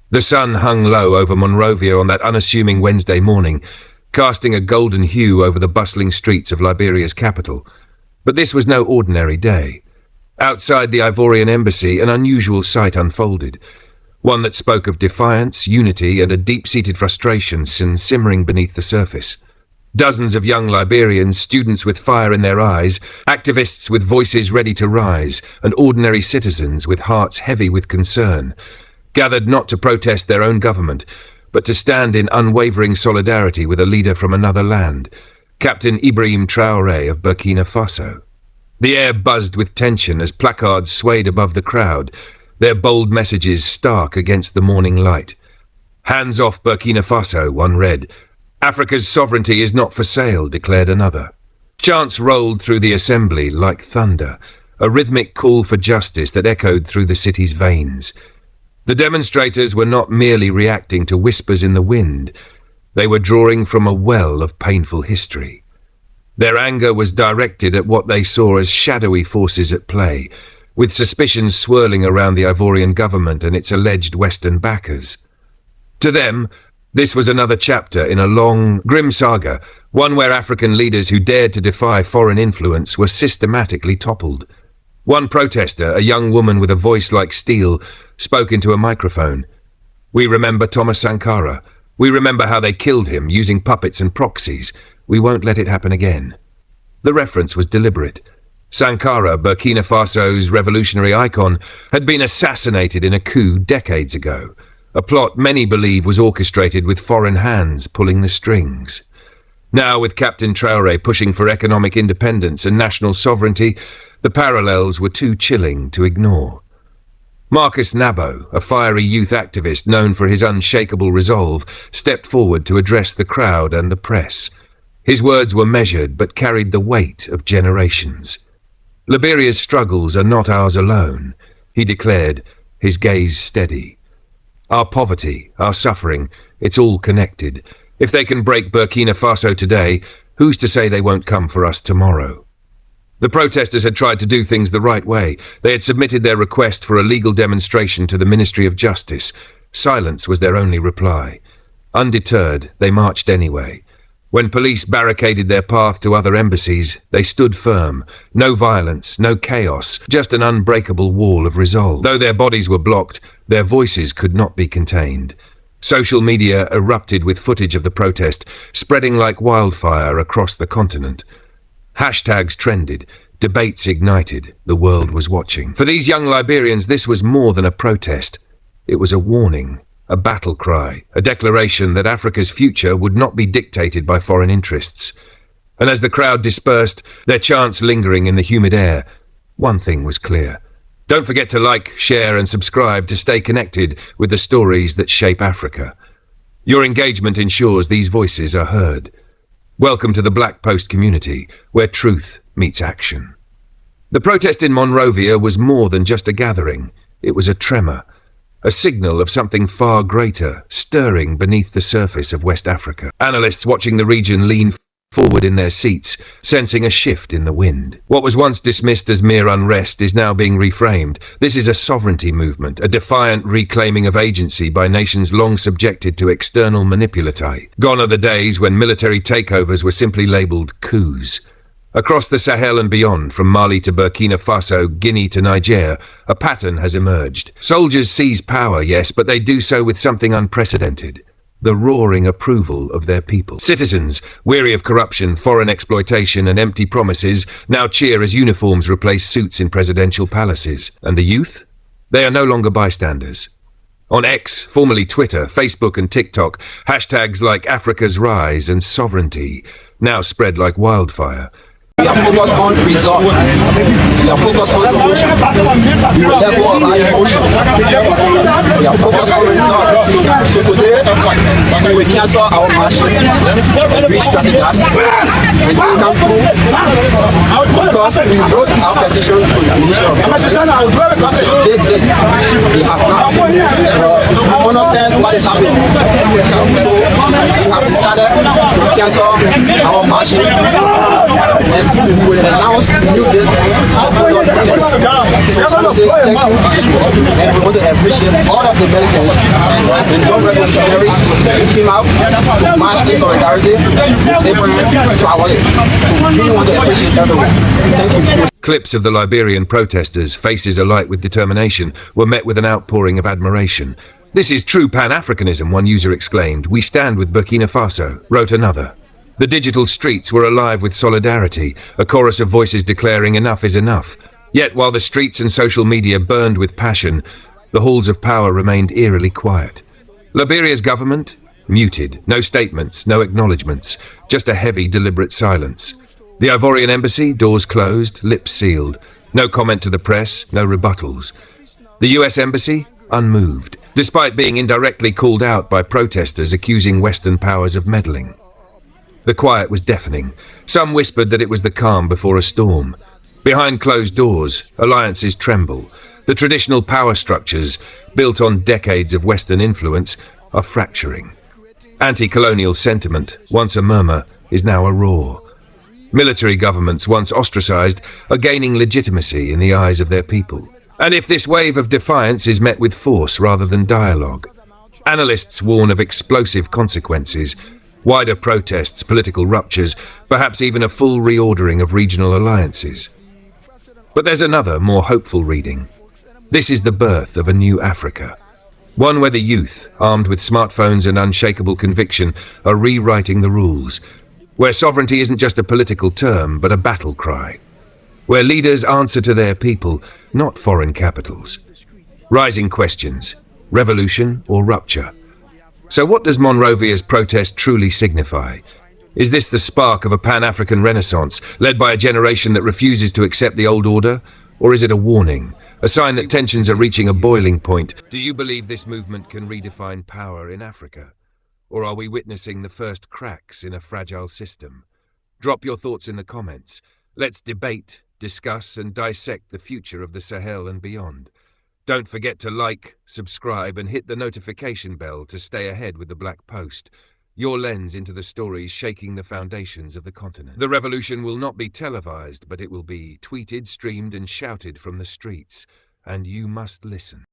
The sun hung low over Monrovia on that unassuming Wednesday morning, casting a golden hue over the bustling streets of Liberia's capital. But this was no ordinary day. Outside the Ivorian embassy, an unusual sight unfolded, one that spoke of defiance, unity, and a deep-seated frustration simmering beneath the surface. Dozens of young Liberians, students with fire in their eyes, activists with voices ready to rise, and ordinary citizens with hearts heavy with concern, gathered not to protest their own government, but to stand in unwavering solidarity with a leader from another land, Captain Ibrahim Traoré of Burkina Faso. The air buzzed with tension as placards swayed above the crowd, their bold messages stark against the morning light. "Hands off Burkina Faso," one read. "Africa's sovereignty is not for sale," declared another. Chants rolled through the assembly like thunder, a rhythmic call for justice that echoed through the city's veins. The demonstrators were not merely reacting to whispers in the wind, they were drawing from a well of painful history. Their anger was directed at what they saw as shadowy forces at play, with suspicions swirling around the Ivorian government and its alleged Western backers. To them, this was another chapter in a long, grim saga, one where African leaders who dared to defy foreign influence were systematically toppled. One protester, a young woman with a voice like steel, spoke into a microphone. "We remember Thomas Sankara. We remember how they killed him using puppets and proxies. We won't let it happen again." The reference was deliberate. Sankara, Burkina Faso's revolutionary icon, had been assassinated in a coup decades ago, a plot many believe was orchestrated with foreign hands pulling the strings. Now, with Captain Traoré pushing for economic independence and national sovereignty, the parallels were too chilling to ignore. Marcus Nabo, a fiery youth activist known for his unshakable resolve, stepped forward to address the crowd and the press. His words were measured but carried the weight of generations. "Liberia's struggles are not ours alone," he declared, his gaze steady. "Our poverty, our suffering, it's all connected. If they can break Burkina Faso today, who's to say they won't come for us tomorrow?" The protesters had tried to do things the right way. They had submitted their request for a legal demonstration to the Ministry of Justice. Silence was their only reply. Undeterred, they marched anyway. When police barricaded their path to other embassies, they stood firm. No violence, no chaos, just an unbreakable wall of resolve. Though their bodies were blocked, their voices could not be contained. Social media erupted with footage of the protest, spreading like wildfire across the continent. Hashtags trended, debates ignited, the world was watching. For these young Liberians, this was more than a protest. It was a warning, a battle cry, a declaration that Africa's future would not be dictated by foreign interests. And as the crowd dispersed, their chants lingering in the humid air, one thing was clear. Don't forget to like, share, and subscribe to stay connected with the stories that shape Africa. Your engagement ensures these voices are heard. Welcome to the Black Post community, where truth meets action. The protest in Monrovia was more than just a gathering. It was a tremor, a signal of something far greater, stirring beneath the surface of West Africa. Analysts watching the region lean forward in their seats, sensing a shift in the wind. What was once dismissed as mere unrest is now being reframed. This is a sovereignty movement, a defiant reclaiming of agency by nations long subjected to external manipulati. Gone are the days when military takeovers were simply labelled coups. Across the Sahel and beyond, from Mali to Burkina Faso, Guinea to Niger, a pattern has emerged. Soldiers seize power, yes, but they do so with something unprecedented. The roaring approval of their people. Citizens, weary of corruption, foreign exploitation, and empty promises, now cheer as uniforms replace suits in presidential palaces. And the youth? They are no longer bystanders. On X, formerly Twitter, Facebook, and TikTok, hashtags like Africa's Rise and Sovereignty now spread like wildfire. We are focused on results. We are focused on solution. The level of our emotion. We are focused on results. So today, we will cancel our march and re-strategize. And we come through because we wrote our petition to the Ministry of Justice. To state that they have not understand what is happening. So we have decided to cancel our marching. We will announce new date of the protest. So say thank you, and we want to appreciate all of the Americans and non-revolutionaries who came out to march in solidarity with Ibrahim Traoré. So we really want to appreciate everyone. Thank you. Clips of the Liberian protesters, faces alight with determination, were met with an outpouring of admiration. "This is true Pan-Africanism," one user exclaimed. "We stand with Burkina Faso," wrote another. The digital streets were alive with solidarity, a chorus of voices declaring enough is enough. Yet while the streets and social media burned with passion, the halls of power remained eerily quiet. Liberia's government? Muted. No statements, no acknowledgements, just a heavy, deliberate silence. The Ivorian embassy? Doors closed, lips sealed. No comment to the press, no rebuttals. The US embassy? Unmoved, despite being indirectly called out by protesters accusing Western powers of meddling. The quiet was deafening. Some whispered that it was the calm before a storm. Behind closed doors, alliances tremble. The traditional power structures, built on decades of Western influence, are fracturing. Anti-colonial sentiment, once a murmur, is now a roar. Military governments, once ostracized, are gaining legitimacy in the eyes of their people. And if this wave of defiance is met with force rather than dialogue, analysts warn of explosive consequences, wider protests, political ruptures, perhaps even a full reordering of regional alliances. But there's another, more hopeful reading. This is the birth of a new Africa. One where the youth, armed with smartphones and unshakable conviction, are rewriting the rules. Where sovereignty isn't just a political term, but a battle cry. Where leaders answer to their people, not foreign capitals. Rising questions, revolution or rupture? So what does Monrovia's protest truly signify? Is this the spark of a Pan-African renaissance, led by a generation that refuses to accept the old order? Or is it a warning, a sign that tensions are reaching a boiling point? Do you believe this movement can redefine power in Africa? Or are we witnessing the first cracks in a fragile system? Drop your thoughts in the comments. Let's debate, discuss, and dissect the future of the Sahel and beyond. Don't forget to like, subscribe, and hit the notification bell to stay ahead with the Black Post, your lens into the stories shaking the foundations of the continent. The revolution will not be televised, but it will be tweeted, streamed, and shouted from the streets, and you must listen.